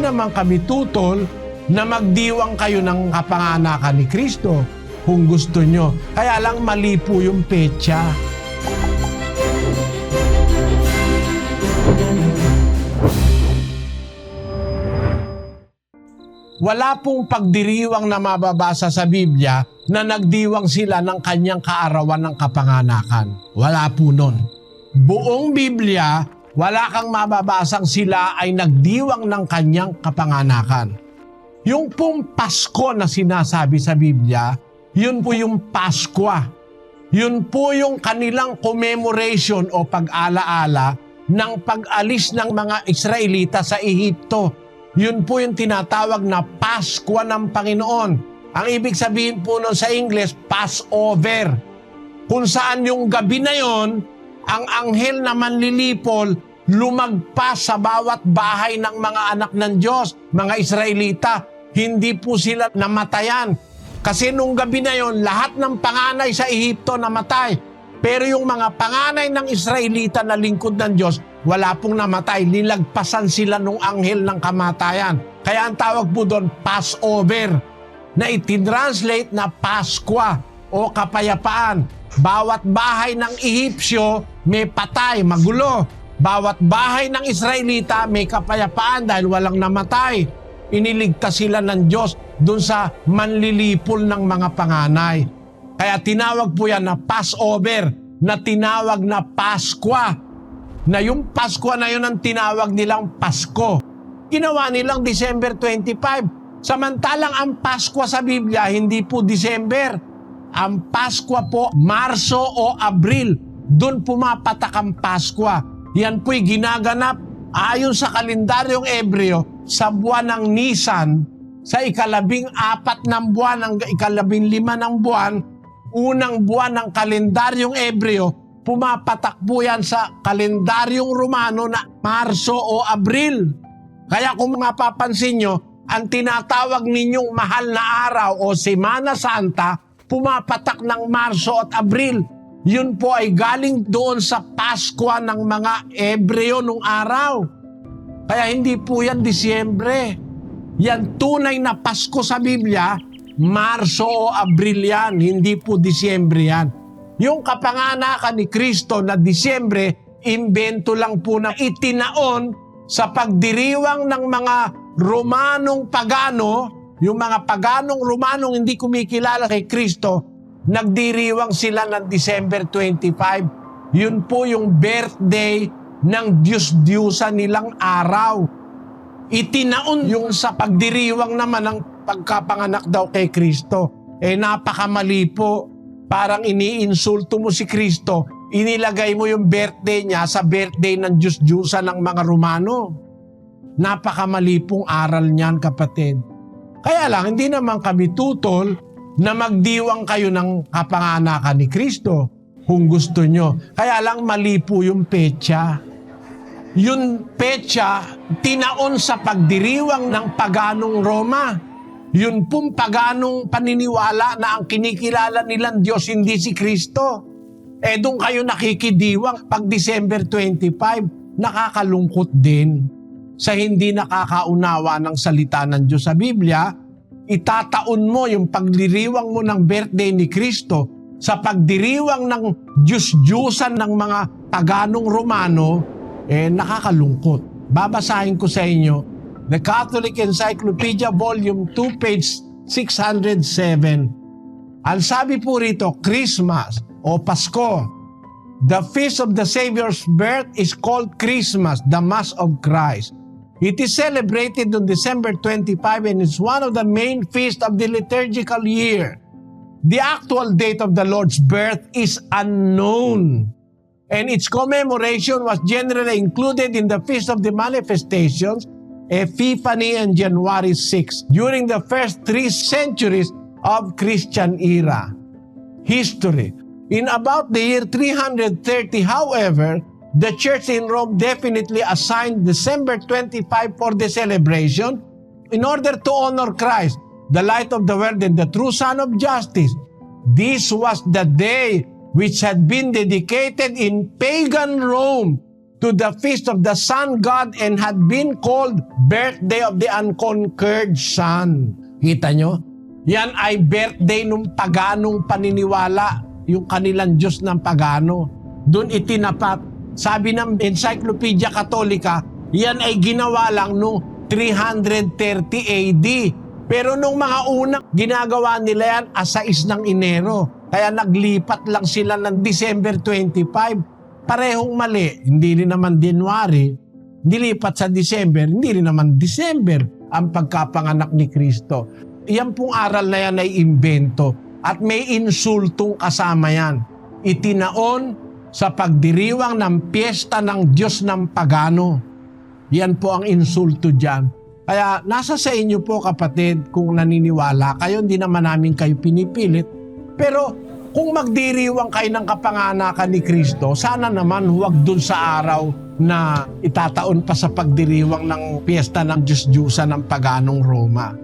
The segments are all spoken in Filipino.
naman kami tutol na magdiwang kayo ng kapanganakan ni Kristo kung gusto nyo. Kaya lang mali po yung petsa. Wala pong pagdiriwang na mababasa sa Biblia na nagdiwang sila ng kanyang kaarawan ng kapanganakan. Wala po nun. Buong Biblia, wala kang mababasang sila ay nagdiwang ng kanyang kapanganakan. Yung pong Pasko na sinasabi sa Biblia, yun po yung Paskwa. Yun po yung kanilang commemoration o pag-alaala ng pag-alis ng mga Israelita sa Ehipto. Yun po yung tinatawag na Paskwa ng Panginoon. Ang ibig sabihin po nun sa English, Passover. Kung saan yung gabi na yon, ang anghel na manlilipol lumagpas sa bawat bahay ng mga anak ng Diyos, mga Israelita. Hindi po sila namatayan. Kasi nung gabi na yon, lahat ng panganay sa Ehipto namatay. Pero yung mga panganay ng Israelita na lingkod ng Diyos, wala pong namatay. Nilagpasan sila nung anghel ng kamatayan. Kaya ang tawag po doon, Passover, na itinranslate na Paskwa o kapayapaan. Bawat bahay ng Ehipsyo may patay, magulo. Bawat bahay ng Israelita may kapayapaan dahil walang namatay. Iniligtas sila ng Diyos doon sa manlilipol ng mga panganay. Kaya tinawag po yan na Passover, na tinawag na Paskwa. Na yung Paskwa na yun ang tinawag nilang Pasko. Ginawa nilang December 25. Samantalang ang Paskwa sa Biblia, hindi po December. Ang Paskwa po, Marso o Abril. Doon pumapatak ang Paskwa. Yan po'y ginaganap ayon sa kalendaryong Ebreo sa buwan ng Nisan, sa ika-14 ng buwan, ang ika-15 ng buwan, unang buwan ng kalendaryong Ebreo, pumapatak po yan sa kalendaryong Romano na Marso o Abril. Kaya kung mapapansin nyo, ang tinatawag ninyong mahal na araw o Semana Santa, pumapatak ng Marso at Abril. Yun po ay galing doon sa Paskwa ng mga Ebreo nung araw. Kaya hindi po yan Disyembre. Yan tunay na Pasko sa Biblia, Marso o Abril yan, hindi po Disyembre yan. Yung kapanganakan ni Kristo na Disyembre, imbento lang po na itinaon sa pagdiriwang ng mga Romanong pagano, yung mga paganong Romanong hindi kumikilala kay Kristo, nagdiriwang sila ng December 25. Yun po yung birthday ng Diyos-Diyusan nilang araw. Itinaon yung sa pagdiriwang naman ng pagkapanganak daw kay Kristo. Napakamali po. Parang iniinsulto mo si Kristo, inilagay mo yung birthday niya sa birthday ng Diyos-Diyusan ng mga Romano. Napakamali pong aral niyan, kapatid. Kaya lang, hindi naman kami tutol na magdiwang kayo ng kapanganakan ni Kristo kung gusto nyo. Kaya lang, mali po yung petsa. Yung petsa, tinaon sa pagdiriwang ng paganong Roma. Yun pong paganong paniniwala na ang kinikilala nilang Diyos hindi si Kristo. Doon kayo nakikidiwang pag December 25. Nakakalungkot din sa hindi nakakaunawa ng salita ng Diyos sa Biblia. Itataon mo yung pagdiriwang mo ng birthday ni Kristo sa pagdiriwang ng Diyos-Diyusan ng mga paganong Romano, nakakalungkot. Babasahin ko sa inyo The Catholic Encyclopedia Volume 2, page 607. Ang sabi po rito, Christmas o Pasko. The feast of the Savior's birth is called Christmas, the Mass of Christ. It is celebrated on December 25 and is one of the main feasts of the liturgical year. The actual date of the Lord's birth is unknown, and its commemoration was generally included in the Feast of the Manifestations, Epiphany, and January 6, during the first 3 centuries of Christian era. History. In about the year 330, however, the Church in Rome definitely assigned December 25 for the celebration in order to honor Christ, the light of the world and the true Son of Justice. This was the day which had been dedicated in pagan Rome to the feast of the sun god and had been called birthday of the unconquered sun. Kita nyo? Yan ay birthday nung paganong paniniwala, yung kanilang Diyos ng pagano. Doon itinapat. Sabi ng Encyclopedia Catholica, yan ay ginawa lang noong 330 AD. Pero nung mga unang ginagawa nila yan, 6 ng Enero. Kaya naglipat lang sila ng December 25. Parehong mali. Hindi rin naman January. Nilipat sa December. Hindi rin naman December ang pagkapanganak ni Kristo. Yan pong aral na yan ay imbento. At may insultong kasama yan. Itinaon sa pagdiriwang ng piyesta ng Diyos ng pagano. Yan po ang insulto dyan. Kaya nasa sa inyo po kapatid kung naniniwala kayo, hindi naman namin kayo pinipilit. Pero kung magdiriwang kayo ng kapanganakan ni Kristo, sana naman huwag dun sa araw na itataon pa sa pagdiriwang ng piyesta ng Diyos-Diyusan ng paganong Roma.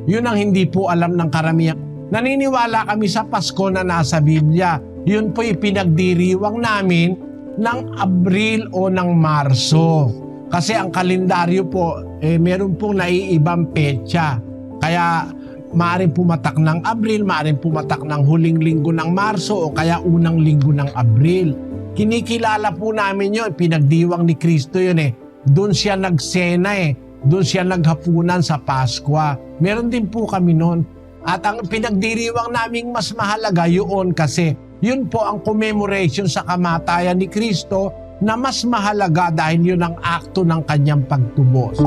Yun ang hindi po alam ng karamihan. Naniniwala kami sa Pasko na nasa Biblia. Yun po ipinagdiriwang namin ng Abril o ng Marso. Kasi ang kalendaryo po, meron pong naiibang petsa. Kaya maaaring pumatak ng Abril, maaaring pumatak ng huling linggo ng Marso o kaya unang linggo ng Abril. Kinikilala po namin yun, pinagdiwang ni Kristo yun eh. Doon siya nagsena eh, doon siya naghapunan sa Paskwa. Meron din po kami noon. At ang pinagdiriwang naming mas mahalaga yun kasi yun po ang commemoration sa kamatayan ni Kristo na mas mahalaga dahil yun ang akto ng kanyang pagtubos.